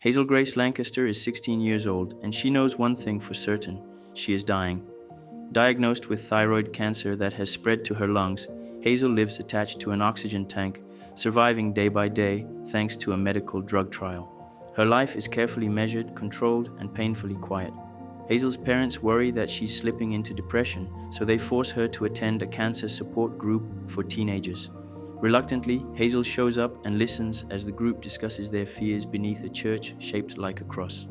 Hazel Grace Lancaster is 16 years old, and she knows one thing for certain: she is dying. Diagnosed with thyroid cancer that has spread to her lungs, Hazel lives attached to an oxygen tank, surviving day by day thanks to a medical drug trial. Her life is carefully measured, controlled, and painfully quiet. Hazel's parents worry that she's slipping into depression, so they force her to attend a cancer support group for teenagers. Reluctantly, Hazel shows up and listens as the group discusses their fears beneath a church shaped like a cross.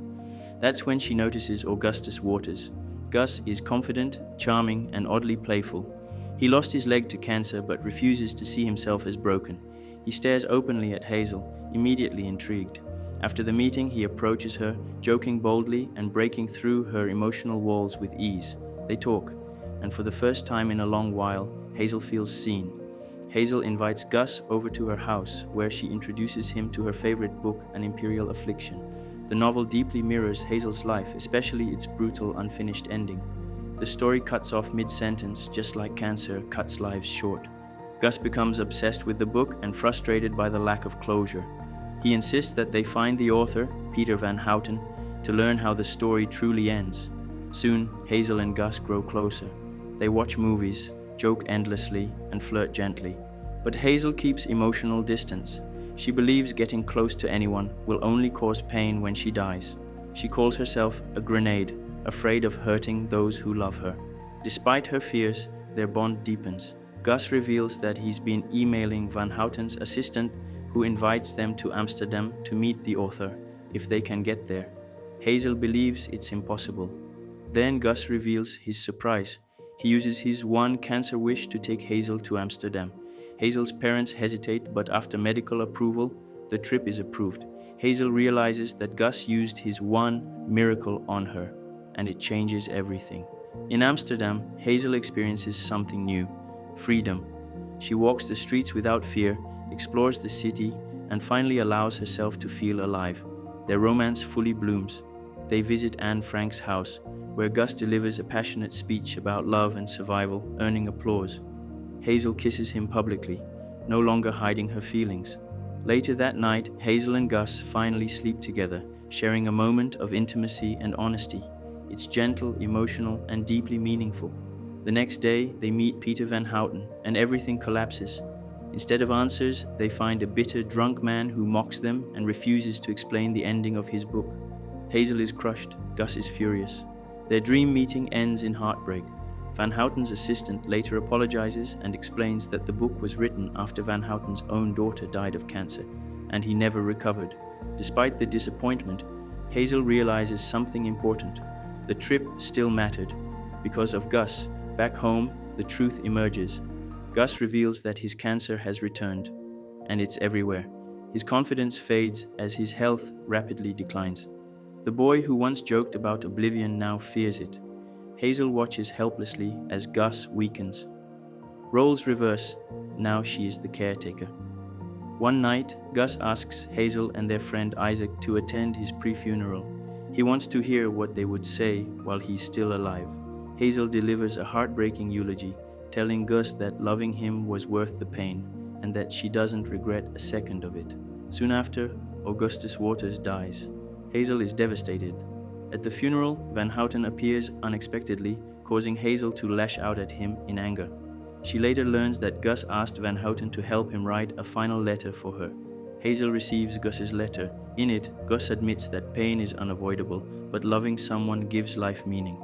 That's when she notices Augustus Waters. Gus is confident, charming, and oddly playful. He lost his leg to cancer but refuses to see himself as broken. He stares openly at Hazel, immediately intrigued. After the meeting, he approaches her, joking boldly and breaking through her emotional walls with ease. They talk, and for the first time in a long while, Hazel feels seen. Hazel invites Gus over to her house, where she introduces him to her favorite book, An Imperial Affliction. The novel deeply mirrors Hazel's life, especially its brutal, unfinished ending. The story cuts off mid-sentence, just like cancer cuts lives short. Gus becomes obsessed with the book and frustrated by the lack of closure. He insists that they find the author, Peter Van Houten, to learn how the story truly ends. Soon, Hazel and Gus grow closer. They watch movies, joke endlessly, and flirt gently. But Hazel keeps emotional distance. She believes getting close to anyone will only cause pain when she dies. She calls herself a grenade, afraid of hurting those who love her. Despite her fears, their bond deepens. Gus reveals that he's been emailing Van Houten's assistant, who invites them to Amsterdam to meet the author, if they can get there. Hazel believes it's impossible. Then Gus reveals his surprise. He uses his one cancer wish to take Hazel to Amsterdam. Hazel's parents hesitate, but after medical approval, the trip is approved. Hazel realizes that Gus used his one miracle on her, and it changes everything. In Amsterdam, Hazel experiences something new: freedom. She walks the streets without fear, explores the city, and finally allows herself to feel alive. Their romance fully blooms. They visit Anne Frank's house, where Gus delivers a passionate speech about love and survival, earning applause. Hazel kisses him publicly, no longer hiding her feelings. Later that night, Hazel and Gus finally sleep together, sharing a moment of intimacy and honesty. It's gentle, emotional, and deeply meaningful. The next day, they meet Peter Van Houten, and everything collapses. Instead of answers, they find a bitter, drunk man who mocks them and refuses to explain the ending of his book. Hazel is crushed, Gus is furious. Their dream meeting ends in heartbreak. Van Houten's assistant later apologizes and explains that the book was written after Van Houten's own daughter died of cancer, and he never recovered. Despite the disappointment, Hazel realizes something important. The trip still mattered. Because of Gus, back home, the truth emerges. Gus reveals that his cancer has returned, and it's everywhere. His confidence fades as his health rapidly declines. The boy who once joked about oblivion now fears it. Hazel watches helplessly as Gus weakens. Roles reverse. Now she is the caretaker. One night, Gus asks Hazel and their friend Isaac to attend his pre-funeral. He wants to hear what they would say while he's still alive. Hazel delivers a heartbreaking eulogy, telling Gus that loving him was worth the pain and that she doesn't regret a second of it. Soon after, Augustus Waters dies. Hazel is devastated. At the funeral, Van Houten appears unexpectedly, causing Hazel to lash out at him in anger. She later learns that Gus asked Van Houten to help him write a final letter for her. Hazel receives Gus's letter. In it, Gus admits that pain is unavoidable, but loving someone gives life meaning.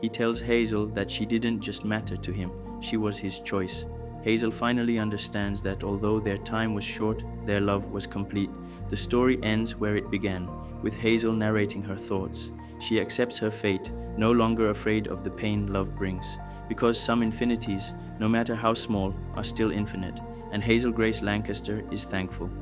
He tells Hazel that she didn't just matter to him, she was his choice. Hazel finally understands that although their time was short, their love was complete. The story ends where it began, with Hazel narrating her thoughts. She accepts her fate, no longer afraid of the pain love brings. Because some infinities, no matter how small, are still infinite, and Hazel Grace Lancaster is thankful.